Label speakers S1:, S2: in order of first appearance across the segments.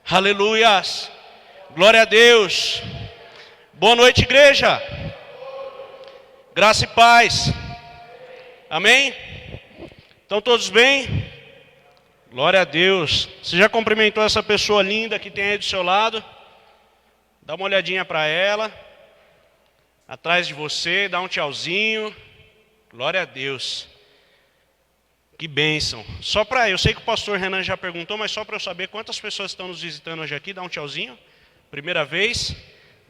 S1: Aleluias. Glória a Deus. Boa noite, igreja. Graça e paz. Amém? Estão todos bem? Glória a Deus. Você já cumprimentou essa pessoa linda que tem aí do seu lado? Dá uma olhadinha para ela. Atrás de você, dá um tchauzinho. Glória a Deus. Que bênção. Eu sei que o pastor Renan já perguntou, mas só para eu saber quantas pessoas estão nos visitando hoje aqui, dá um tchauzinho. Primeira vez.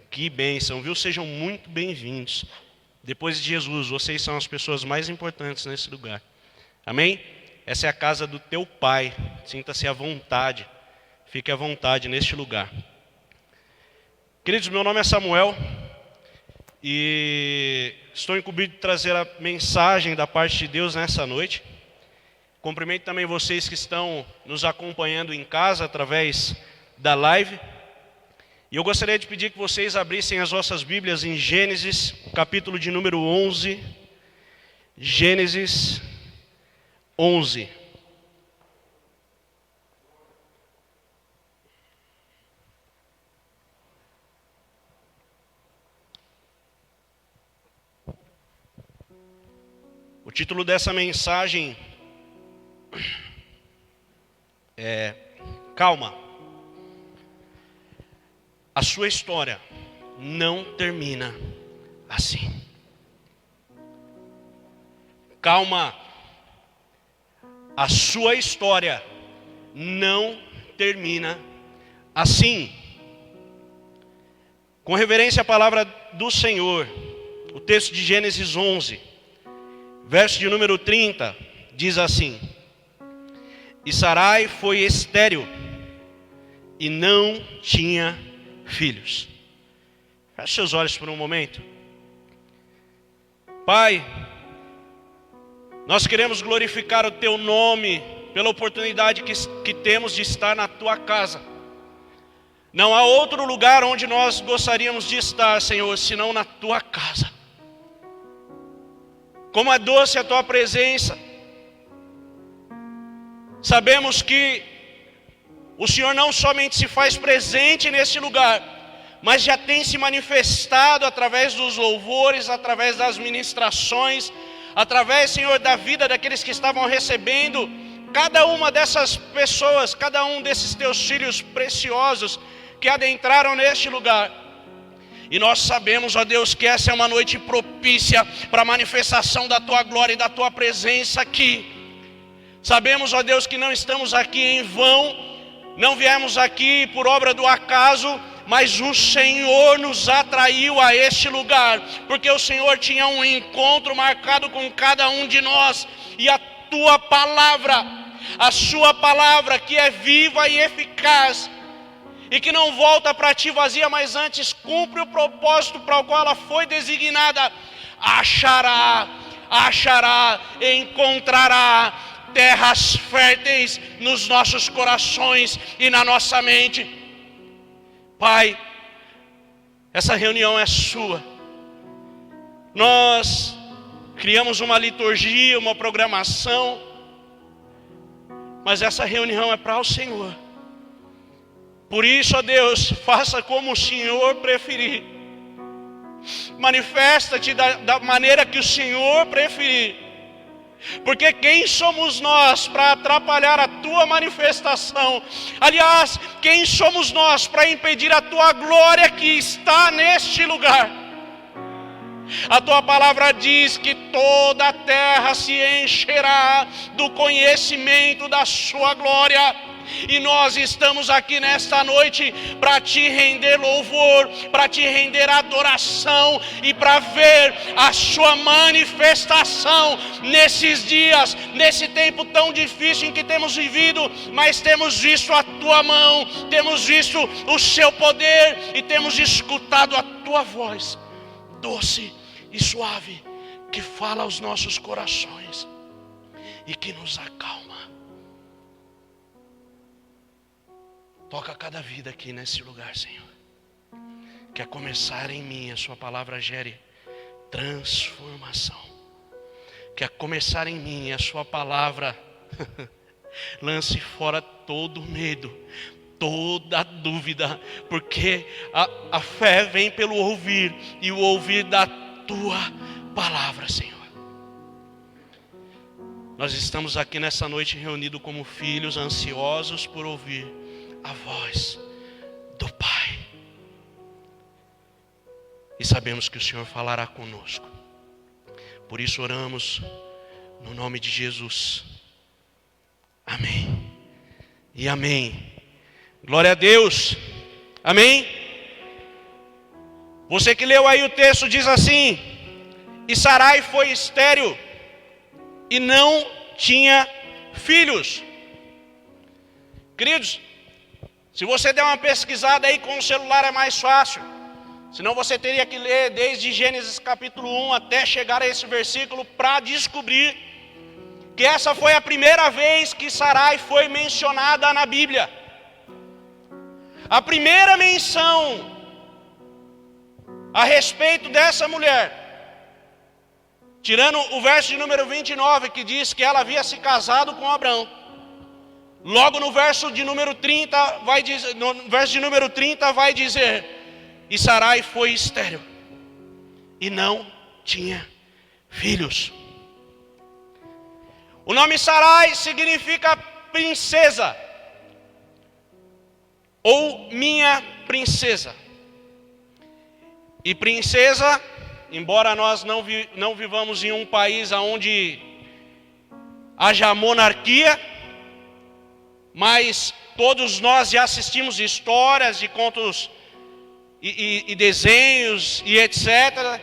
S1: Que bênção, viu? Sejam muito bem-vindos. Depois de Jesus, vocês são as pessoas mais importantes nesse lugar. Amém? Essa é a casa do teu Pai. Sinta-se à vontade. Fique à vontade neste lugar. Queridos, meu nome é Samuel. E estou incumbido de trazer a mensagem da parte de Deus nessa noite. Cumprimento também vocês que estão nos acompanhando em casa através da live. E eu gostaria de pedir que vocês abrissem as vossas Bíblias em Gênesis, capítulo de número 11. Gênesis 11. O título dessa mensagem é Calma. A sua história não termina assim. Calma. A sua história não termina assim. Com reverência à palavra do Senhor, o texto de Gênesis 11, verso de número 30, diz assim: E Sarai foi estéril e não tinha filhos. Feche seus olhos por um momento. Pai, nós queremos glorificar o Teu nome pela oportunidade que temos de estar na Tua casa. Não há outro lugar onde nós gostaríamos de estar, Senhor, senão na Tua casa. Como é doce a Tua presença. Sabemos que o Senhor não somente se faz presente nesse lugar, mas já tem se manifestado através dos louvores, através das ministrações, através, Senhor, da vida daqueles que estavam recebendo, cada uma dessas pessoas, cada um desses Teus filhos preciosos que adentraram neste lugar. E nós sabemos, ó Deus, que essa é uma noite propícia para a manifestação da Tua glória e da Tua presença aqui. Sabemos, ó Deus, que não estamos aqui em vão, não viemos aqui por obra do acaso, mas o Senhor nos atraiu a este lugar, porque o Senhor tinha um encontro marcado com cada um de nós, e a Tua palavra, a Sua palavra que é viva e eficaz, e que não volta para Ti vazia, mas antes cumpre o propósito para o qual ela foi designada, achará, encontrará terras férteis nos nossos corações e na nossa mente. Pai, essa reunião é Sua. Nós criamos uma liturgia, uma programação, mas essa reunião é para o Senhor. Por isso, ó Deus, faça como o Senhor preferir. Manifesta-te da maneira que o Senhor preferir. Porque quem somos nós para atrapalhar a Tua manifestação? Aliás, quem somos nós para impedir a Tua glória que está neste lugar? A Tua palavra diz que toda a terra se encherá do conhecimento da Sua glória. E nós estamos aqui nesta noite para Te render louvor, para Te render adoração e para ver a Sua manifestação nesses dias, nesse tempo tão difícil em que temos vivido, mas temos visto a Tua mão, temos visto o Seu poder e temos escutado a Tua voz doce e suave que fala aos nossos corações e que nos acalma. Toca cada vida aqui nesse lugar, Senhor. Que a começar em mim a Sua palavra gere transformação. Que a começar em mim a Sua palavra lance fora todo medo, toda dúvida, porque a fé vem pelo ouvir, e o ouvir da tua palavra, Senhor. Nós estamos aqui nessa noite reunidos como filhos ansiosos por ouvir a voz do Pai. E sabemos que o Senhor falará conosco. Por isso oramos no nome de Jesus. Amém. E amém. Glória a Deus. Amém. Você que leu aí o texto diz assim: e Sarai foi estéril e não tinha filhos. Queridos, se você der uma pesquisada aí com o celular é mais fácil. Senão você teria que ler desde Gênesis capítulo 1 até chegar a esse versículo para descobrir que essa foi a primeira vez que Sarai foi mencionada na Bíblia. A primeira menção a respeito dessa mulher, tirando o verso de número 29, que diz que ela havia se casado com Abrão. Logo no verso de número 30 vai dizer: e Sarai foi estéril e não tinha filhos. O nome Sarai significa princesa, ou minha princesa. E princesa, embora nós não vivamos em um país onde haja monarquia, mas todos nós já assistimos histórias de contos e desenhos e etc.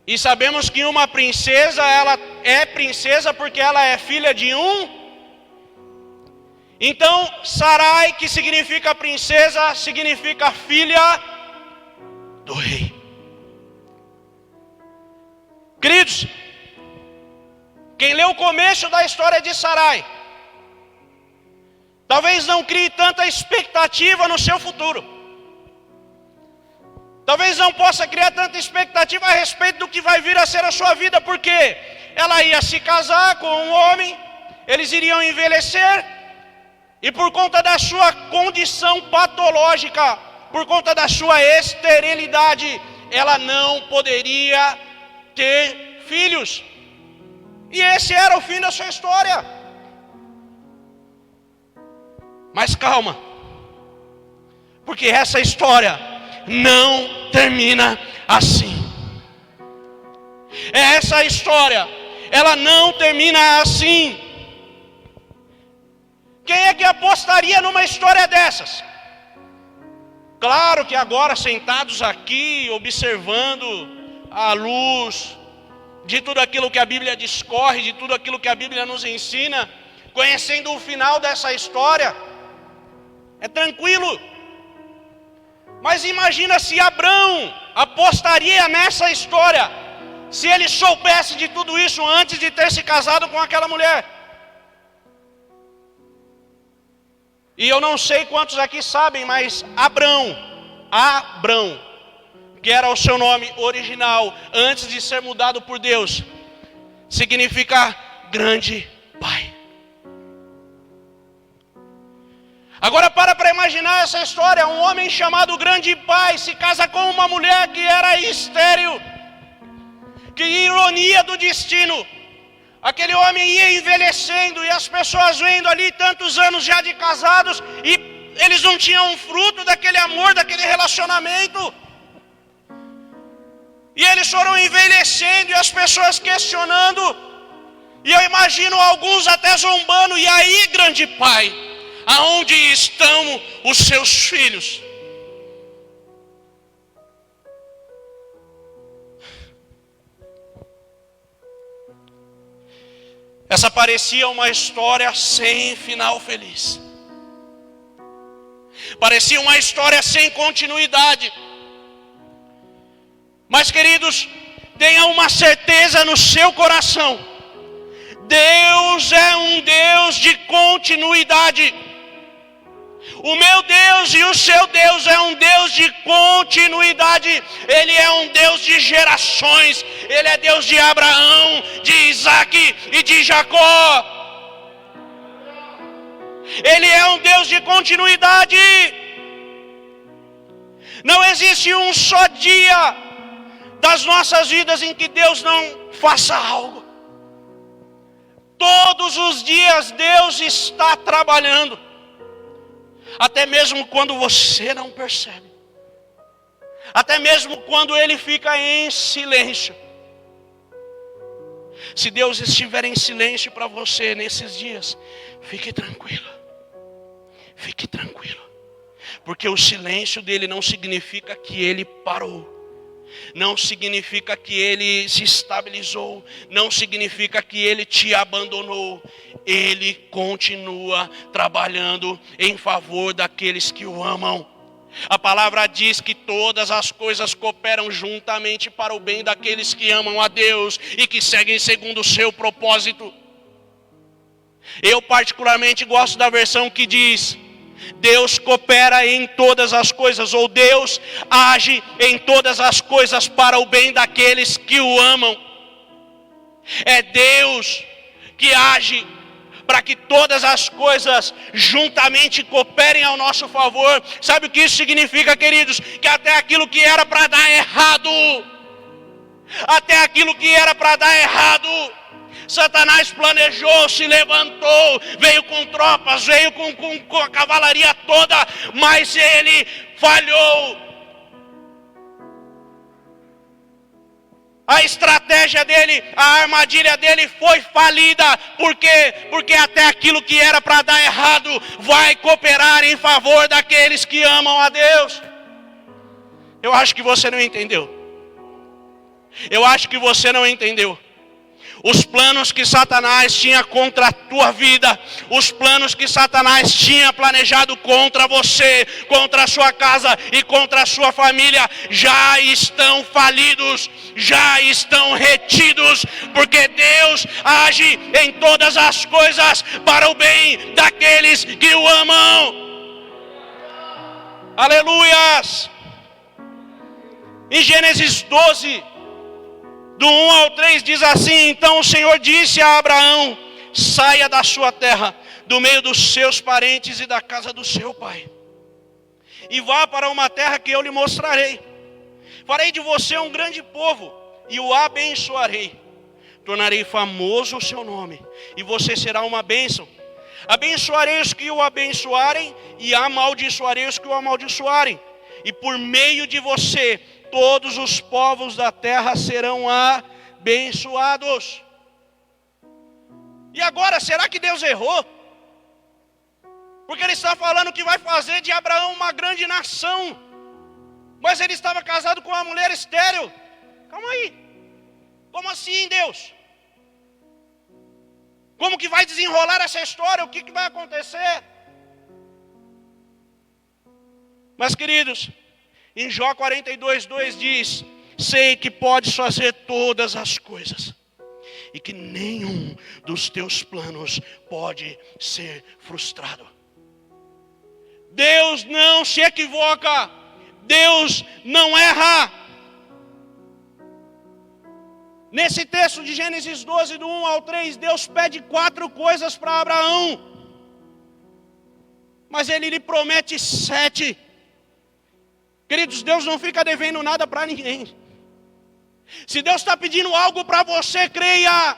S1: E sabemos que uma princesa, ela é princesa porque ela é filha de um. Então, Sarai, que significa princesa, significa filha do rei. Queridos, quem lê o começo da história de Sarai, talvez não crie tanta expectativa no seu futuro. Talvez não possa criar tanta expectativa a respeito do que vai vir a ser a sua vida, porque ela ia se casar com um homem, eles iriam envelhecer, e por conta da sua condição patológica, por conta da sua esterilidade, ela não poderia ter filhos. E esse era o fim da sua história. Mas calma, porque essa história não termina assim. Essa história, ela não termina assim. Quem é que apostaria numa história dessas? Claro que agora, sentados aqui, observando a luz de tudo aquilo que a Bíblia discorre, de tudo aquilo que a Bíblia nos ensina, conhecendo o final dessa história, é tranquilo. Mas imagina se Abrão apostaria nessa história, se ele soubesse de tudo isso antes de ter se casado com aquela mulher. E eu não sei quantos aqui sabem, mas Abrão, que era o seu nome original, antes de ser mudado por Deus, significa grande pai. Agora para imaginar essa história: um homem chamado grande pai se casa com uma mulher que era estéril. Que ironia do destino! Aquele homem ia envelhecendo e as pessoas vendo ali tantos anos já de casados, e eles não tinham um fruto daquele amor, daquele relacionamento. E eles foram envelhecendo e as pessoas questionando. E eu imagino alguns até zombando: e aí, grande pai, aonde estão os seus filhos? Essa parecia uma história sem final feliz. Parecia uma história sem continuidade. Mas, queridos, tenha uma certeza no seu coração: Deus é um Deus de continuidade. O meu Deus e o seu Deus é um Deus de continuidade. Ele é um Deus de gerações. Ele é Deus de Abraão, de Isaac e de Jacó. Ele é um Deus de continuidade. Não existe um só dia das nossas vidas em que Deus não faça algo. Todos os dias Deus está trabalhando. Até mesmo quando você não percebe. Até mesmo quando Ele fica em silêncio. Se Deus estiver em silêncio para você nesses dias, fique tranquilo. Fique tranquilo. Porque o silêncio dele não significa que Ele parou. Não significa que Ele se estabilizou. Não significa que Ele te abandonou. Ele continua trabalhando em favor daqueles que o amam. A palavra diz que todas as coisas cooperam juntamente para o bem daqueles que amam a Deus e que seguem segundo o seu propósito. Eu particularmente gosto da versão que diz: Deus coopera em todas as coisas, ou Deus age em todas as coisas para o bem daqueles que o amam. É Deus que age para que todas as coisas juntamente cooperem ao nosso favor. Sabe o que isso significa, queridos? Que até aquilo que era para dar errado, Satanás planejou, se levantou, veio com tropas, veio com a cavalaria toda, mas ele falhou. A estratégia dele, a armadilha dele foi falida. Por quê? Porque até aquilo que era para dar errado vai cooperar em favor daqueles que amam a Deus. Eu acho que você não entendeu. Os planos que Satanás tinha contra a tua vida, os planos que Satanás tinha planejado contra você, contra a sua casa e contra a sua família, já estão falidos, já estão retidos, porque Deus age em todas as coisas para o bem daqueles que o amam. Aleluias! Em Gênesis 12, do 1 ao 3 diz assim: então o Senhor disse a Abraão: saia da sua terra, do meio dos seus parentes e da casa do seu pai, e vá para uma terra que eu lhe mostrarei. Farei de você um grande povo e o abençoarei. Tornarei famoso o seu nome e você será uma bênção. Abençoarei os que o abençoarem e amaldiçoarei os que o amaldiçoarem. E por meio de você todos os povos da terra serão abençoados. E agora, será que Deus errou? Porque Ele está falando que vai fazer de Abraão uma grande nação, mas ele estava casado com uma mulher estéril. Calma aí, como assim, Deus? Como que vai desenrolar essa história? O que vai acontecer? Mas, queridos, em Jó 42:2 diz: sei que podes fazer todas as coisas e que nenhum dos teus planos pode ser frustrado. Deus não se equivoca, Deus não erra. Nesse texto de Gênesis 12, do 1 ao 3, Deus pede 4 coisas para Abraão, mas Ele lhe promete 7. Queridos, Deus não fica devendo nada para ninguém. Se Deus está pedindo algo para você, creia.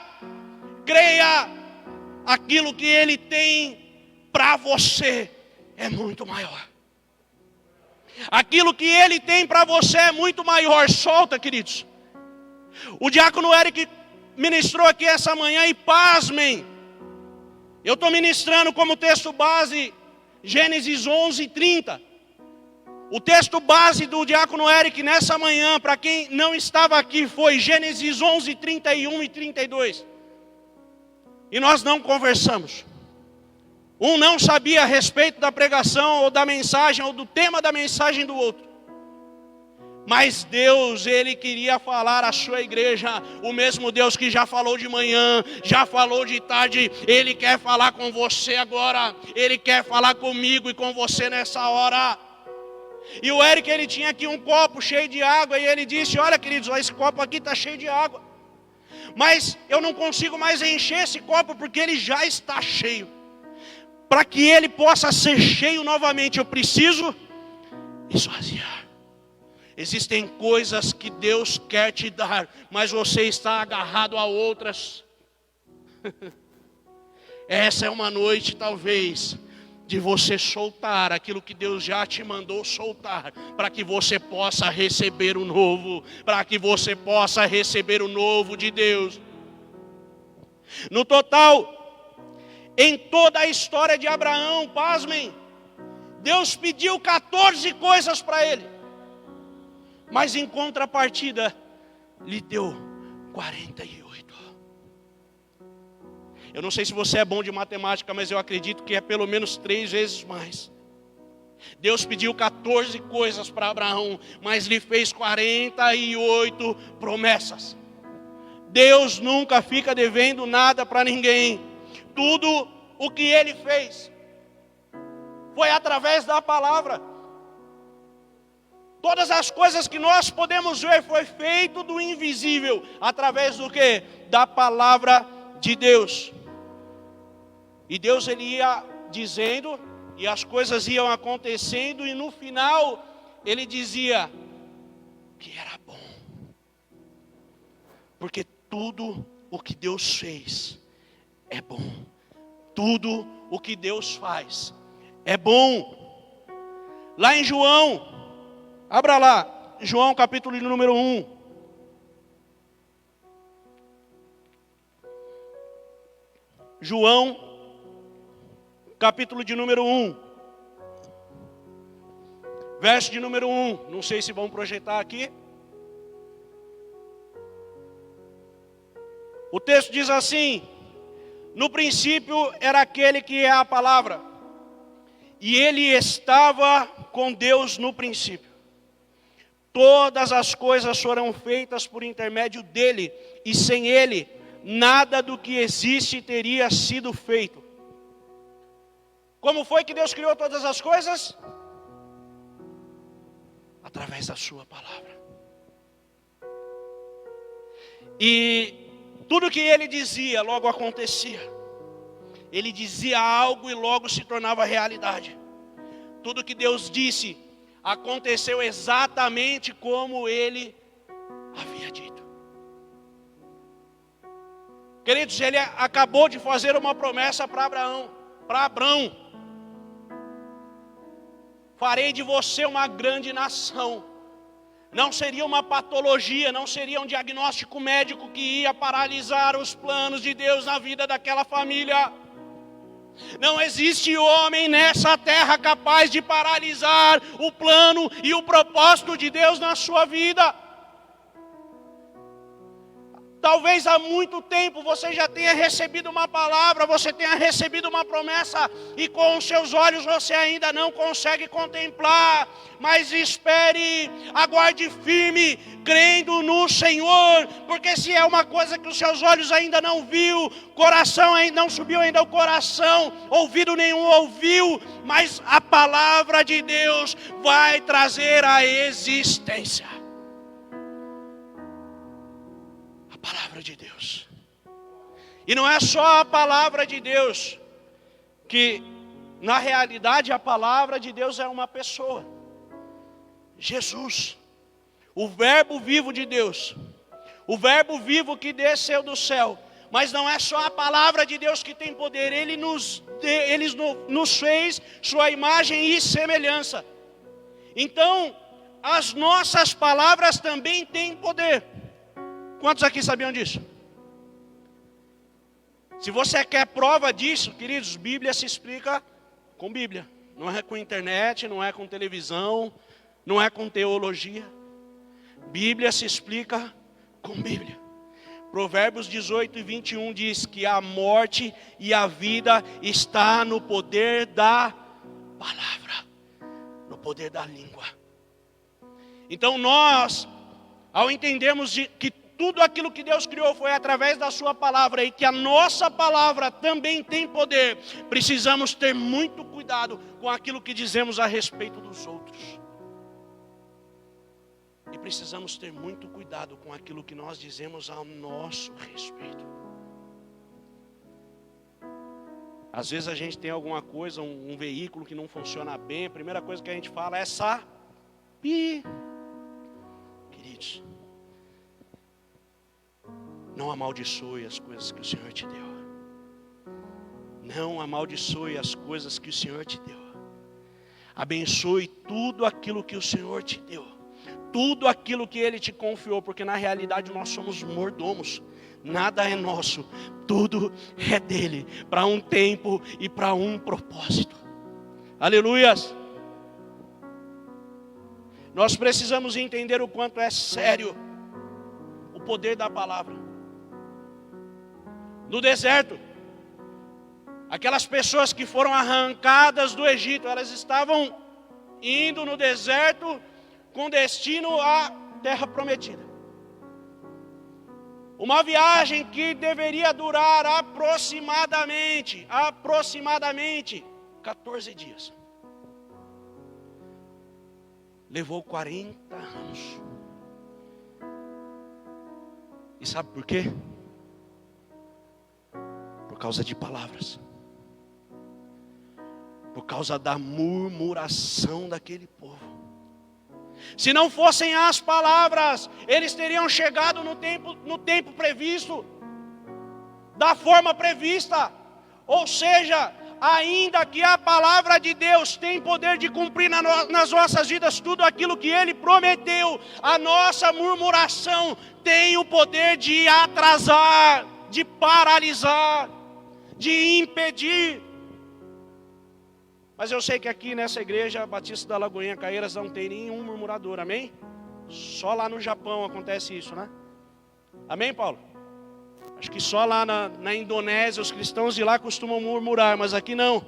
S1: Aquilo que Ele tem para você é muito maior. Aquilo que Ele tem para você é muito maior. Solta, queridos. O diácono Eric ministrou aqui essa manhã e pasmem, eu estou ministrando como texto base Gênesis 11:30. O texto base do diácono Eric nessa manhã, para quem não estava aqui, foi Gênesis 11:31 e 32. E nós não conversamos. Um não sabia a respeito da pregação ou da mensagem ou do tema da mensagem do outro. Mas Deus, Ele queria falar à sua igreja, o mesmo Deus que já falou de manhã, já falou de tarde, Ele quer falar com você agora, Ele quer falar comigo e com você nessa hora. E o Eric, ele tinha aqui um copo cheio de água, e ele disse: olha, queridos, esse copo aqui está cheio de água, mas eu não consigo mais encher esse copo porque ele já está cheio. para que ele possa ser cheio novamente, eu preciso esvaziar. Existem coisas que Deus quer te dar, mas você está agarrado a outras. Essa é uma noite, talvez, de você soltar aquilo que Deus já te mandou soltar, para que você possa receber o novo, para que você possa receber o novo de Deus. No total, em toda a história de Abraão, pasmem, Deus pediu 14 coisas para ele, mas em contrapartida, lhe deu 48. Eu não sei se você é bom de matemática, mas eu acredito que é pelo menos 3 vezes mais. Deus pediu 14 coisas para Abraão, mas lhe fez 48 promessas. Deus nunca fica devendo nada para ninguém. Tudo o que ele fez foi através da palavra. Todas as coisas que nós podemos ver foi feito do invisível, através do quê? Da palavra de Deus. E Deus ele ia dizendo, e as coisas iam acontecendo, e no final ele dizia que era bom. Porque tudo o que Deus fez é bom. Tudo o que Deus faz é bom. Lá em João, abra lá, João capítulo número 1. João, capítulo de número 1. Verso de número 1. Não sei se vão projetar aqui. O texto diz assim: no princípio era aquele que é a palavra, e ele estava com Deus no princípio. Todas as coisas foram feitas por intermédio dele, e sem ele, nada do que existe teria sido feito. Como foi que Deus criou todas as coisas? Através da sua palavra. E tudo que ele dizia, logo acontecia. Ele dizia algo e logo se tornava realidade. Tudo que Deus disse, aconteceu exatamente como ele havia dito. Queridos, ele acabou de fazer uma promessa para Abraão. Farei de você uma grande nação. Não seria uma patologia, não seria um diagnóstico médico que ia paralisar os planos de Deus na vida daquela família. Não existe homem nessa terra capaz de paralisar o plano e o propósito de Deus na sua vida. Talvez há muito tempo você já tenha recebido uma palavra, você tenha recebido uma promessa, e com os seus olhos você ainda não consegue contemplar. Mas espere, aguarde firme, crendo no Senhor, porque se é uma coisa que os seus olhos ainda não viu, coração ainda não subiu ainda ao coração, ouvido nenhum ouviu, mas a palavra de Deus vai trazer a existência. Palavra de Deus. E não é só a palavra de Deus, que na realidade a palavra de Deus é uma pessoa, Jesus, o verbo vivo de Deus, o verbo vivo que desceu do céu. Mas não é só a palavra de Deus que tem poder, Ele nos fez sua imagem e semelhança. Então as nossas palavras também têm poder. Quantos aqui sabiam disso? Se você quer prova disso, queridos, Bíblia se explica com Bíblia. Não é com internet, não é com televisão, não é com teologia. Bíblia se explica com Bíblia. Provérbios 18 e 21 diz que a morte e a vida está no poder da palavra, no poder da língua. Então nós, ao entendermos que tudo aquilo que Deus criou foi através da sua palavra, e que a nossa palavra também tem poder, precisamos ter muito cuidado com aquilo que dizemos a respeito dos outros. E precisamos ter muito cuidado com aquilo que nós dizemos ao nosso respeito. Às vezes a gente tem alguma coisa, um veículo que não funciona bem, a primeira coisa que a gente fala é sabe. Queridos, não amaldiçoe as coisas que o Senhor te deu. Não amaldiçoe as coisas que o Senhor te deu. Abençoe tudo aquilo que o Senhor te deu. Tudo aquilo que Ele te confiou, porque na realidade nós somos mordomos. Nada é nosso, tudo é dele, para um tempo e para um propósito. Aleluias! Nós precisamos entender o quanto é sério o poder da palavra. No deserto, aquelas pessoas que foram arrancadas do Egito, elas estavam indo no deserto com destino à terra prometida. Uma viagem que deveria durar aproximadamente 14 dias. Levou 40 anos. E sabe por quê? Por causa de palavras. Por causa da murmuração daquele povo. Se não fossem as palavras, eles teriam chegado no tempo previsto, da forma prevista. Ou seja, ainda que a palavra de Deus tem poder de cumprir nas nossas vidas tudo aquilo que Ele prometeu, a nossa murmuração tem o poder de atrasar, de paralisar, de impedir. Mas eu sei que aqui nessa igreja Batista da Lagoinha Caieiras não tem nenhum murmurador, amém? Só lá no Japão acontece isso, né? Amém, Paulo? Acho que só lá na Indonésia os cristãos de lá costumam murmurar, mas aqui não.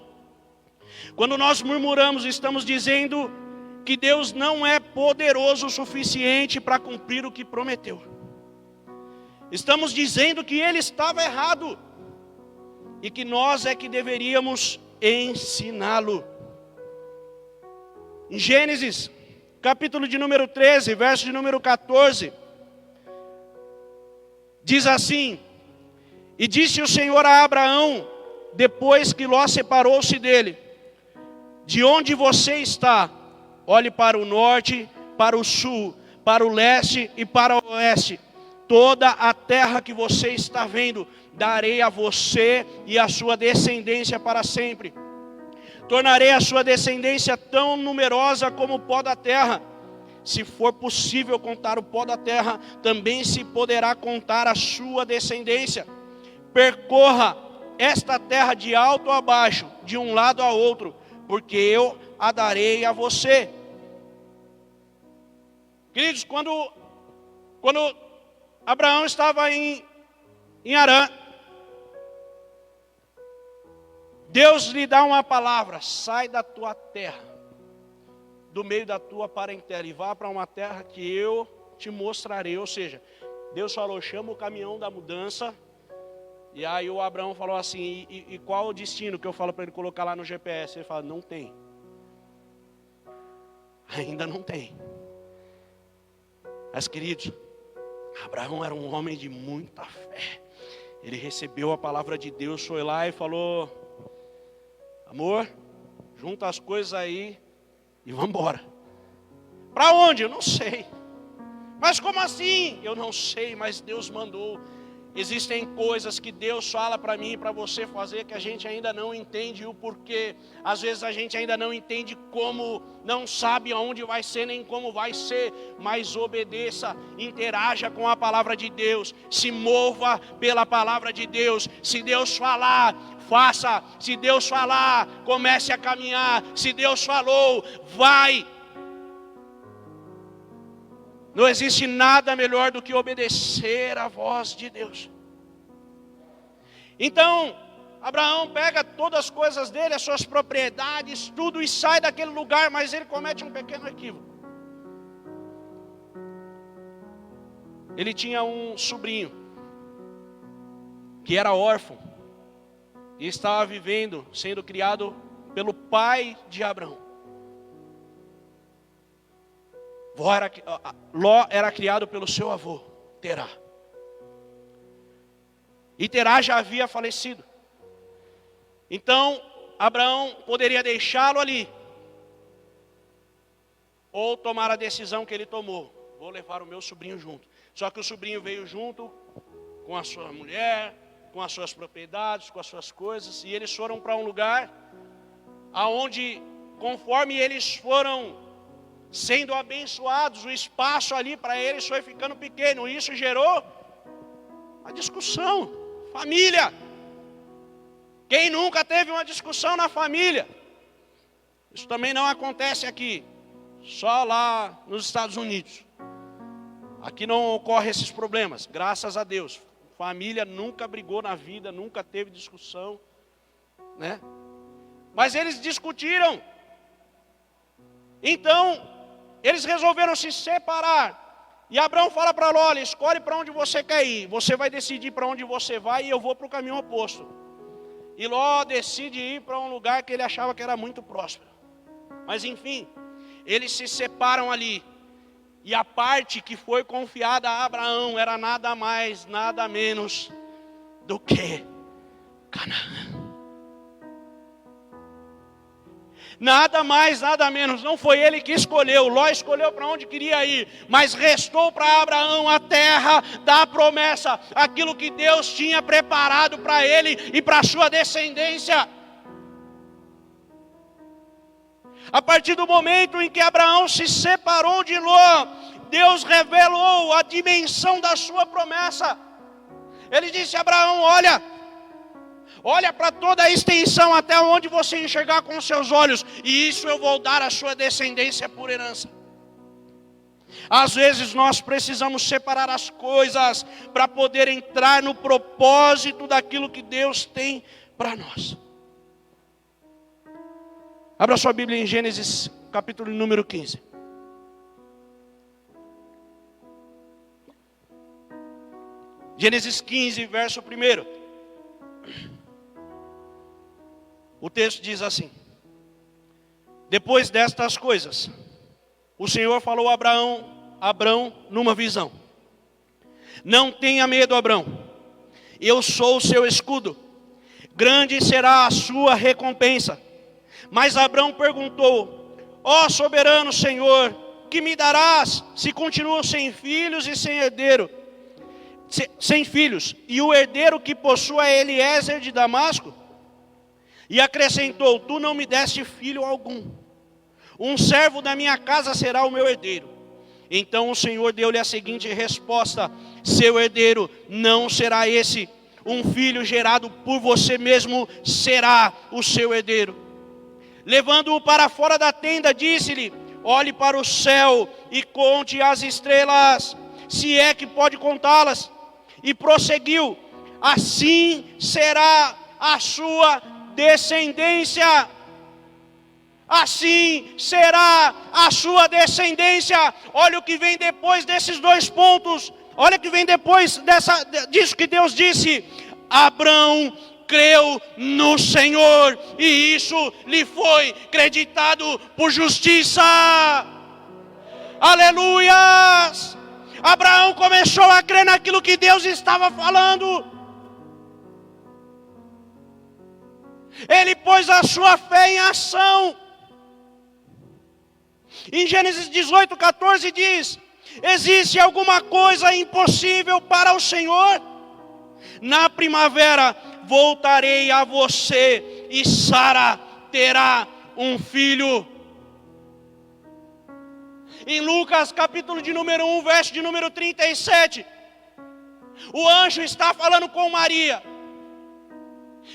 S1: Quando nós murmuramos, estamos dizendo que Deus não é poderoso o suficiente para cumprir o que prometeu. Estamos dizendo que Ele estava errado e que nós é que deveríamos ensiná-lo. Em Gênesis, capítulo de número 13, verso de número 14, diz assim: E disse o Senhor a Abraão, depois que Ló separou-se dele: De onde você está? Olhe para o norte, para o sul, para o leste e para o oeste. Toda a terra que você está vendo, darei a você e a sua descendência para sempre. Tornarei a sua descendência tão numerosa como o pó da terra. Se for possível contar o pó da terra, também se poderá contar a sua descendência. Percorra esta terra de alto a baixo, de um lado a outro, porque eu a darei a você. Queridos, quando Abraão estava em Harã, Deus lhe dá uma palavra: sai da tua terra, do meio da tua parentela, e vá para uma terra que eu te mostrarei. Ou seja, Deus falou: chama o caminhão da mudança. E aí o Abraão falou assim: e qual o destino que eu falo para ele colocar lá no GPS? Ele fala: não tem. Ainda não tem. Mas queridos, Abraão era um homem de muita fé. Ele recebeu a palavra de Deus, foi lá e falou: amor, junta as coisas aí e vamos embora. Para onde? Eu não sei. Mas como assim? Eu não sei, mas Deus mandou. Existem coisas que Deus fala para mim e para você fazer que a gente ainda não entende o porquê. Às vezes a gente ainda não entende como, não sabe aonde vai ser nem como vai ser. Mas obedeça, interaja com a palavra de Deus, se mova pela palavra de Deus. Se Deus falar, faça. Se Deus falar, comece a caminhar. Se Deus falou, vai. Não existe nada melhor do que obedecer à voz de Deus. Então, Abraão pega todas as coisas dele, as suas propriedades, tudo, e sai daquele lugar, mas ele comete um pequeno equívoco. Ele tinha um sobrinho, que era órfão, e estava vivendo, sendo criado pelo pai de Abraão. Ló era criado pelo seu avô, Terá. E Terá já havia falecido. Então, Abraão poderia deixá-lo ali, ou tomar a decisão que ele tomou: vou levar o meu sobrinho junto. Só que o sobrinho veio junto com a sua mulher, com as suas propriedades, com as suas coisas, e eles foram para um lugar aonde, conforme eles foram sendo abençoados, o espaço ali para eles foi ficando pequeno. Isso gerou uma discussão, família. Quem nunca teve uma discussão na família? Isso também não acontece aqui, só lá nos Estados Unidos. Aqui não ocorrem esses problemas, graças a Deus. Família nunca brigou na vida, nunca teve discussão, né? Mas eles discutiram. Então, eles resolveram se separar. E Abraão fala para Ló: olha, escolhe para onde você quer ir. Você vai decidir para onde você vai e eu vou para o caminho oposto. E Ló decide ir para um lugar que ele achava que era muito próspero. Mas enfim, eles se separam ali. E a parte que foi confiada a Abraão era nada mais, nada menos do que Canaã. Nada mais, nada menos. Não foi ele que escolheu. Ló escolheu para onde queria ir. Mas restou para Abraão a terra da promessa. Aquilo que Deus tinha preparado para ele e para a sua descendência. A partir do momento em que Abraão se separou de Ló, Deus revelou a dimensão da sua promessa. Ele disse a Abraão: olha para toda a extensão até onde você enxergar com os seus olhos, e isso eu vou dar à sua descendência por herança. Às vezes nós precisamos separar as coisas para poder entrar no propósito daquilo que Deus tem para nós. Abra sua Bíblia em Gênesis, capítulo número 15. Gênesis 15, verso 1. O texto diz assim: depois destas coisas, o Senhor falou a Abrão numa visão: não tenha medo, Abrão, eu sou o seu escudo, grande será a sua recompensa. Mas Abrão perguntou: ó soberano Senhor, que me darás se continuo sem filhos e sem herdeiro? Sem filhos, e o herdeiro que possua é Eliezer de Damasco? E acrescentou: tu não me deste filho algum, um servo da minha casa será o meu herdeiro. Então o Senhor deu-lhe a seguinte resposta: seu herdeiro não será esse, um filho gerado por você mesmo será o seu herdeiro. Levando-o para fora da tenda, disse-lhe: olhe para o céu e conte as estrelas, se é que pode contá-las. E prosseguiu: assim será a sua descendência. Assim será a sua descendência. Olha o que vem depois desses dois pontos. Olha o que vem depois disso que Deus disse. Abrão creu no Senhor e isso lhe foi creditado por justiça. Aleluias! Abraão começou a crer naquilo que Deus estava falando. Ele pôs a sua fé em ação. Em Gênesis 18, 14 diz: existe alguma coisa impossível para o Senhor? Na primavera voltarei a você e Sara terá um filho. Em Lucas capítulo de número 1, verso de número 37, o anjo está falando com Maria.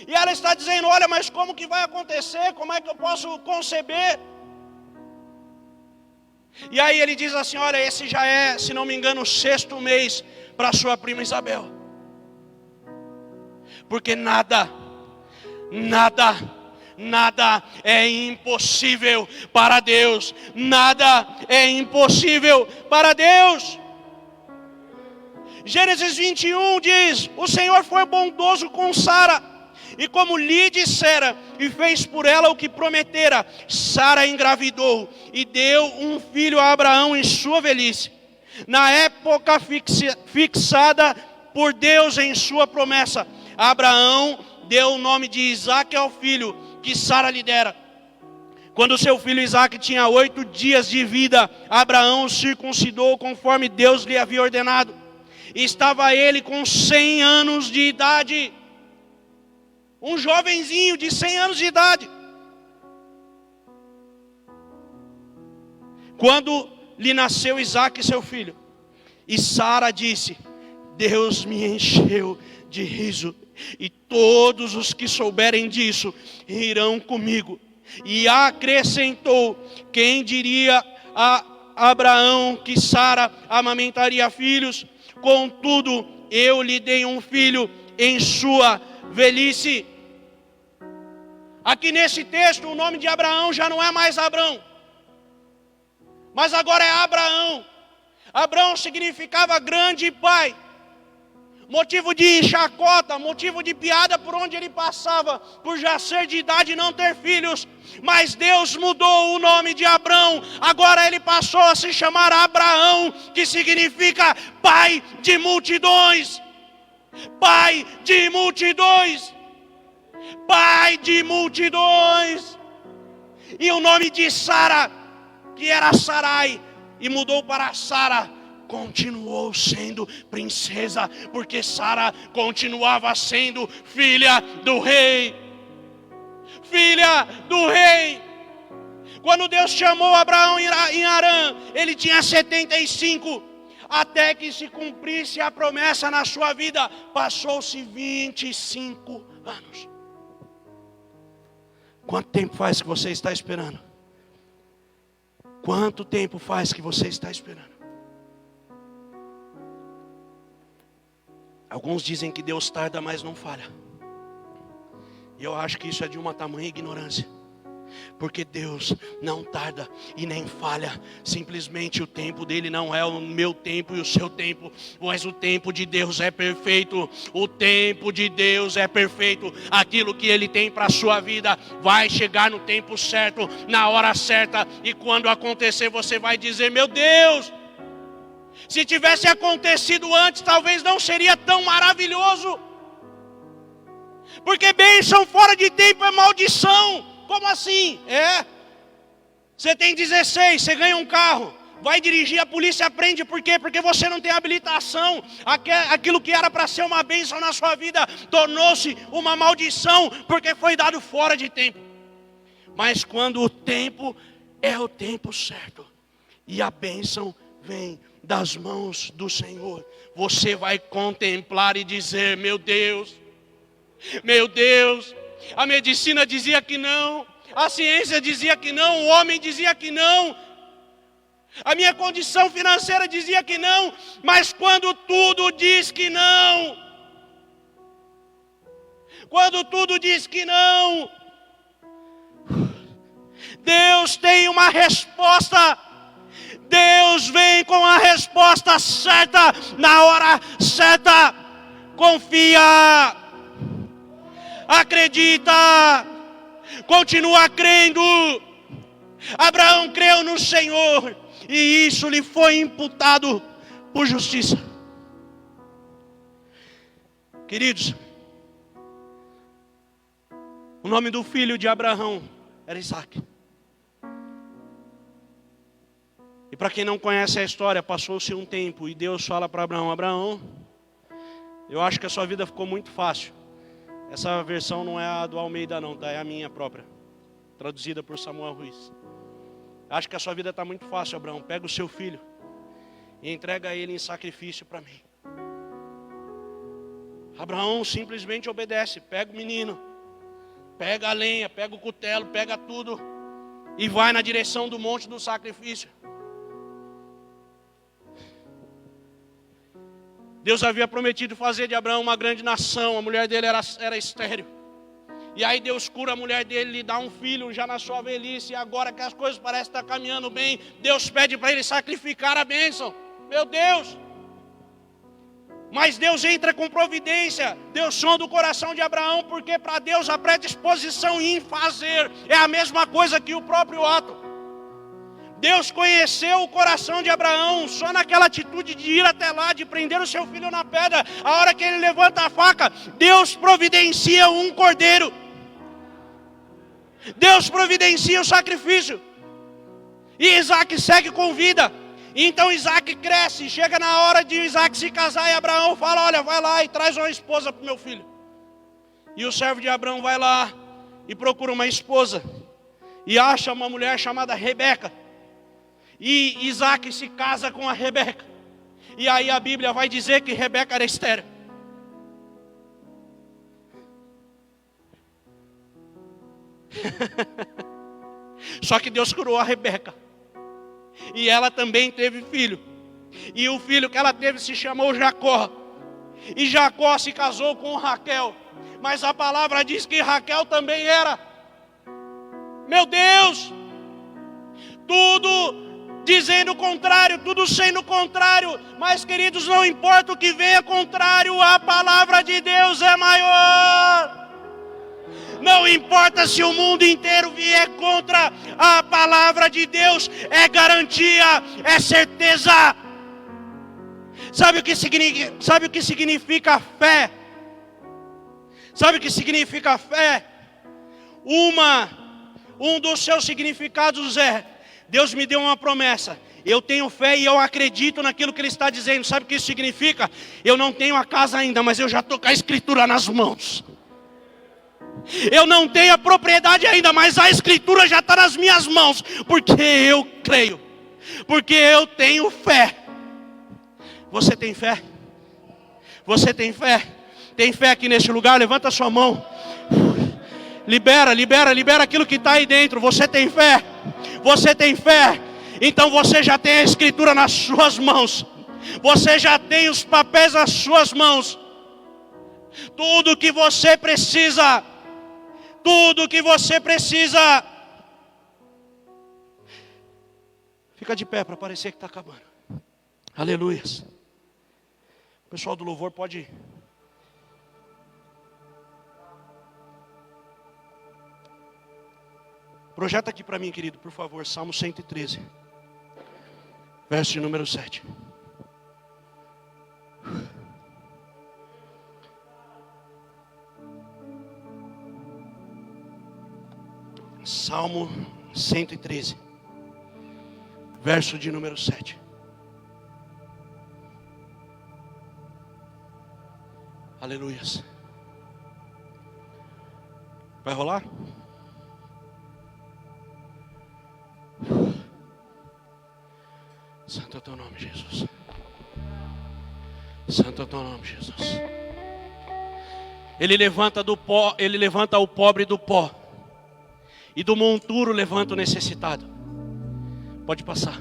S1: E ela está dizendo: olha, mas como que vai acontecer? Como é que eu posso conceber? E aí ele diz assim: olha, esse já é, se não me engano, o 6º mês para sua prima Isabel. Porque nada é impossível para Deus. Nada é impossível para Deus. Gênesis 21 diz: o Senhor foi bondoso com Sara, e como lhe dissera, e fez por ela o que prometera. Sara engravidou e deu um filho a Abraão em sua velhice, na época fixada por Deus em sua promessa. Abraão deu o nome de Isaque ao filho que Sara lhe dera. Quando seu filho Isaque tinha 8 dias de vida, Abraão o circuncidou conforme Deus lhe havia ordenado. E estava ele com 100 anos de idade. Um jovenzinho de 100 anos de idade. Quando lhe nasceu Isaque, seu filho, e Sara disse: Deus me encheu de riso, e todos os que souberem disso irão comigo. E acrescentou: quem diria a Abraão que Sara amamentaria filhos? Contudo, eu lhe dei um filho em sua velhice. Aqui nesse texto, o nome de Abraão já não é mais Abrão, mas agora é Abraão. Abraão significava grande pai. Motivo de chacota, motivo de piada por onde ele passava, por já ser de idade e não ter filhos. Mas Deus mudou o nome de Abrão. Agora ele passou a se chamar Abraão, que significa pai de multidões. Pai de multidões. Pai de multidões. E o nome de Sara, que era Sarai, e mudou para Sara, continuou sendo princesa, porque Sara continuava sendo filha do rei. Filha do rei. Quando Deus chamou Abraão em Harã, ele tinha 75. Até que se cumprisse a promessa na sua vida, passou-se 25 anos. Quanto tempo faz que você está esperando? Quanto tempo faz que você está esperando? Alguns dizem que Deus tarda, mas não falha. E eu acho que isso é de uma tamanha ignorância. Porque Deus não tarda e nem falha. Simplesmente o tempo dele não é o meu tempo e o seu tempo, mas o tempo de Deus é perfeito. O tempo de Deus é perfeito. Aquilo que ele tem para a sua vida vai chegar no tempo certo, na hora certa. E quando acontecer, você vai dizer: meu Deus, se tivesse acontecido antes, talvez não seria tão maravilhoso. Porque bênção fora de tempo é maldição. Como assim? Você tem 16, você ganha um carro, vai dirigir, a polícia prende. Por quê? Porque você não tem habilitação. Aquilo que era para ser uma bênção na sua vida tornou-se uma maldição, porque foi dado fora de tempo. Mas quando o tempo é o tempo certo e a bênção vem das mãos do Senhor, você vai contemplar e dizer: meu Deus, meu Deus. A medicina dizia que não, a ciência dizia que não, o homem dizia que não, a minha condição financeira dizia que não. Mas quando tudo diz que não, quando tudo diz que não, Deus tem uma resposta. Deus vem com a resposta certa, na hora certa. Confia, acredita, continua crendo. Abraão creu no Senhor e isso lhe foi imputado por justiça. Queridos, o nome do filho de Abraão era Isaque. E para quem não conhece a história, passou-se um tempo e Deus fala para Abraão: Abraão, eu acho que a sua vida ficou muito fácil. Essa versão não é a do Almeida não, tá? É a minha própria, traduzida por Samuel Ruiz. Acho que a sua vida está muito fácil, Abraão. Pega o seu filho e entrega ele em sacrifício para mim. Abraão simplesmente obedece. Pega o menino, pega a lenha, pega o cutelo, pega tudo e vai na direção do monte do sacrifício. Deus havia prometido fazer de Abraão uma grande nação. A mulher dele era estéril. E aí Deus cura a mulher dele, lhe dá um filho já na sua velhice. E agora que as coisas parecem estar caminhando bem, Deus pede para ele sacrificar a bênção. Meu Deus! Mas Deus entra com providência. Deus sonda o coração de Abraão, porque para Deus a predisposição em fazer é a mesma coisa que o próprio ato. Deus conheceu o coração de Abraão só naquela atitude de ir até lá, de prender o seu filho na pedra. A hora que ele levanta a faca, Deus providencia um cordeiro. Deus providencia o sacrifício. E Isaac segue com vida. Então Isaac cresce, chega na hora de Isaac se casar, e Abraão fala: olha, vai lá e traz uma esposa para o meu filho. E o servo de Abraão vai lá e procura uma esposa, e acha uma mulher chamada Rebeca. E Isaac se casa com a Rebeca. E aí a Bíblia vai dizer que Rebeca era estéril. Só que Deus curou a Rebeca. E ela também teve filho. E o filho que ela teve se chamou Jacó. E Jacó se casou com Raquel. Mas a palavra diz que Raquel também era. Meu Deus! Tudo dizendo o contrário, tudo sendo contrário. Mas, queridos, não importa o que venha contrário, a palavra de Deus é maior. Não importa se o mundo inteiro vier contra, a palavra de Deus é garantia, é certeza. Sabe o que significa fé? Sabe o que significa fé? Um dos seus significados é: Deus me deu uma promessa, eu tenho fé e eu acredito naquilo que Ele está dizendo. Sabe o que isso significa? Eu não tenho a casa ainda, mas eu já estou com a escritura nas mãos. Eu não tenho a propriedade ainda, mas a escritura já está nas minhas mãos, porque eu creio, porque eu tenho fé. Você tem fé? Você tem fé? Tem fé aqui neste lugar? Levanta a sua mão. Libera aquilo que está aí dentro. Você tem fé? Você tem fé? Então você já tem a escritura nas suas mãos. Você já tem os papéis nas suas mãos. Tudo que você precisa. Fica de pé para parecer que está acabando. Aleluias. O pessoal do louvor pode ir. Projeta aqui para mim, querido, por favor, Salmo 113, verso de número 7. Salmo 113, verso de número 7. Aleluias. Vai rolar? Santo é o teu nome, Jesus. Santo é o teu nome, Jesus. Ele levanta do pó, ele levanta o pobre do pó, e do monturo levanta o necessitado. Pode passar.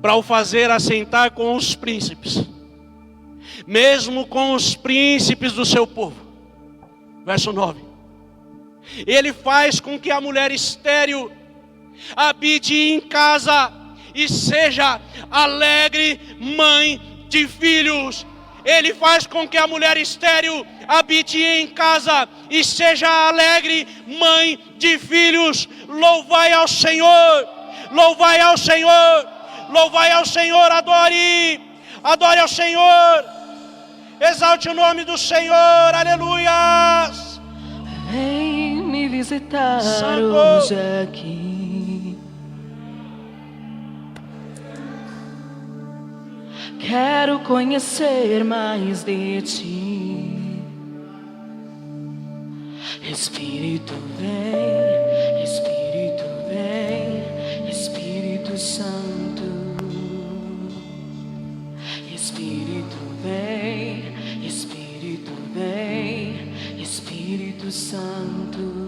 S1: Para o fazer assentar com os príncipes, mesmo com os príncipes do seu povo. Verso 9. Ele faz com que a mulher estéril habite em casa e seja alegre mãe de filhos. Ele faz com que a mulher estéril habite em casa e seja alegre mãe de filhos. Louvai ao Senhor, louvai ao Senhor, louvai ao Senhor, adore ao Senhor, exalte o nome do Senhor, aleluias.
S2: Vem me visitar
S1: Santo.
S2: hoje aqui. Quero conhecer mais de ti. Espírito vem, Espírito vem, Espírito Santo. Espírito vem, Espírito vem, Espírito Santo.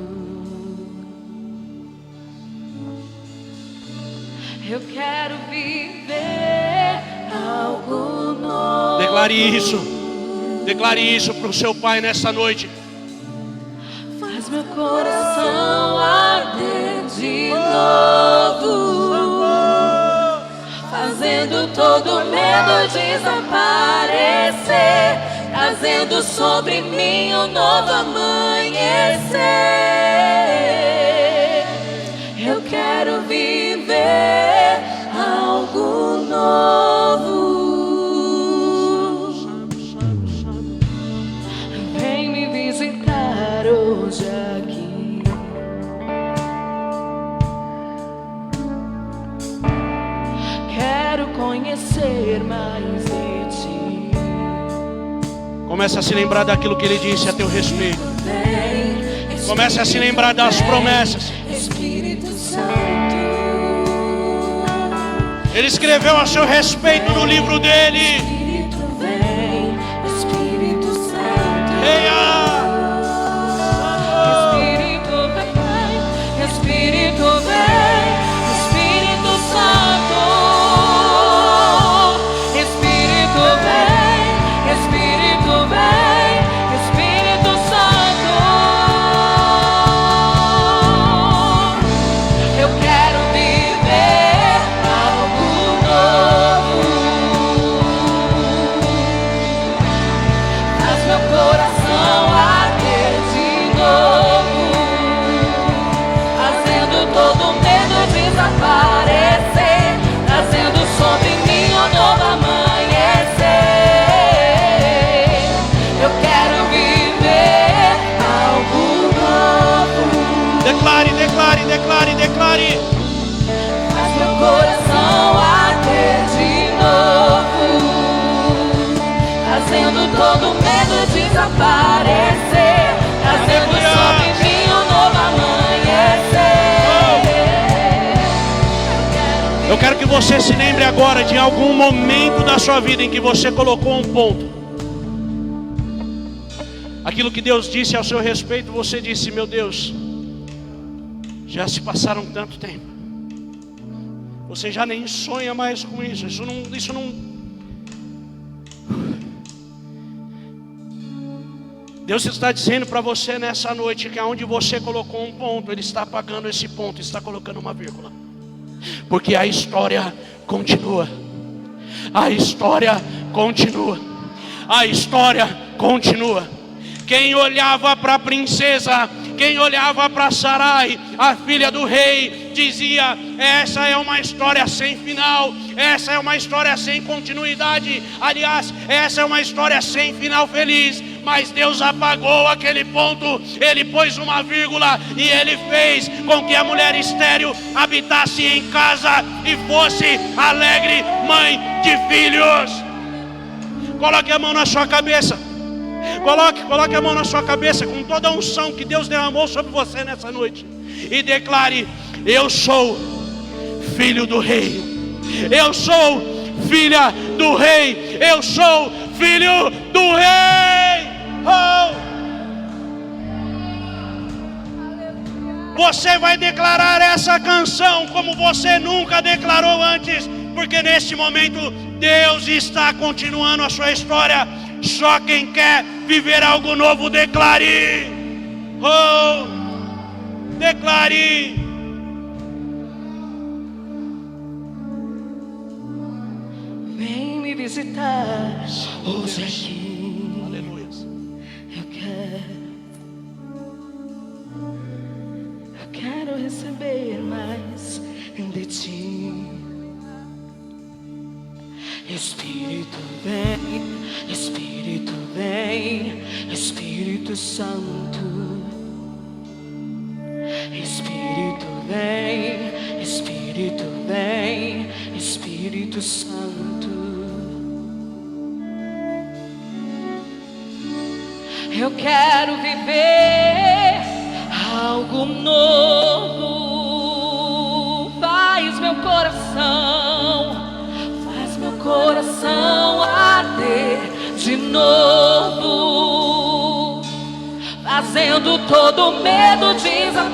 S2: Eu quero viver algo novo.
S1: Declare isso para o seu Pai nessa noite.
S2: Faz meu coração arder de novo, fazendo todo medo desaparecer, trazendo sobre mim um novo amanhecer. Eu quero viver algo novo. Vem me visitar hoje aqui. Quero conhecer mais de ti.
S1: Comece a se lembrar daquilo que Ele disse a teu respeito.
S2: Vem,
S1: Comece a se lembrar das promessas.
S2: Espírito Santo.
S1: Ele escreveu a seu respeito no livro dele.
S2: Espírito vem, Espírito Santo. Espírito vem, Espírito vem, Espírito Santo. Espírito vem, Espírito vem, Espírito Santo. Eu quero viver algo novo. Faz meu coração arder de novo, fazendo todo medo desaparecer, trazendo sobre mim um novo amanhecer. Eu quero viver algo novo.
S1: Declare, declare, declare, declare.
S2: Faz meu coração arder de novo, fazendo todo medo desaparecer, trazendo sobre mim um novo amanhecer.
S1: Eu quero que você se lembre agora de algum momento da sua vida em que você colocou um ponto. Aquilo que Deus disse ao seu respeito, você disse: meu Deus, já se passaram tanto tempo. Você já nem sonha mais com isso. Isso não. Deus está dizendo para você nessa noite que aonde você colocou um ponto, Ele está apagando esse ponto, está colocando uma vírgula. Porque a história continua. A história continua. A história continua. Quem olhava para a princesa, quem olhava para Sarai, a filha do rei, dizia: essa é uma história sem final, essa é uma história sem continuidade. Aliás, essa é uma história sem final feliz. Mas Deus apagou aquele ponto, Ele pôs uma vírgula e Ele fez com que a mulher estéril habitasse em casa e fosse alegre mãe de filhos. Coloque a mão na sua cabeça. Coloque a mão na sua cabeça com toda a unção que Deus derramou sobre você nessa noite. E declare: eu sou filho do rei. Eu sou filha do rei. Eu sou filho do rei. Oh! Você vai declarar essa canção como você nunca declarou antes. Porque neste momento Deus está continuando a sua história. Só quem quer viver algo novo, declare. Oh, declare.
S2: Vem me visitar hoje aqui.
S1: Aleluia.
S2: Eu quero receber mais de ti. Espírito vem, Espírito vem, Espírito Santo. Espírito vem, Espírito vem, Espírito Santo. Eu quero viver algo novo. Faz meu coração arder de novo, fazendo todo medo desaparecer,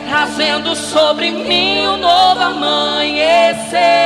S2: trazendo sobre mim um novo amanhecer.